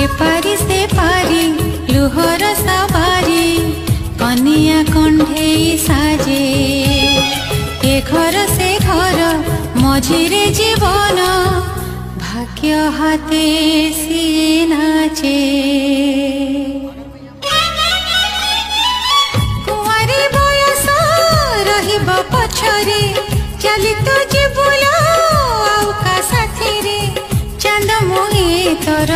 एपारी से पारी लुहर सवारी कनिया कंढे साजे ए घर से घर मझिरे जीवन भाग्य हाथे सी नाचे कुआरी बयस रहिब पछरे चली तो जीवुला आउ का साथी रे चांद मोहे तोर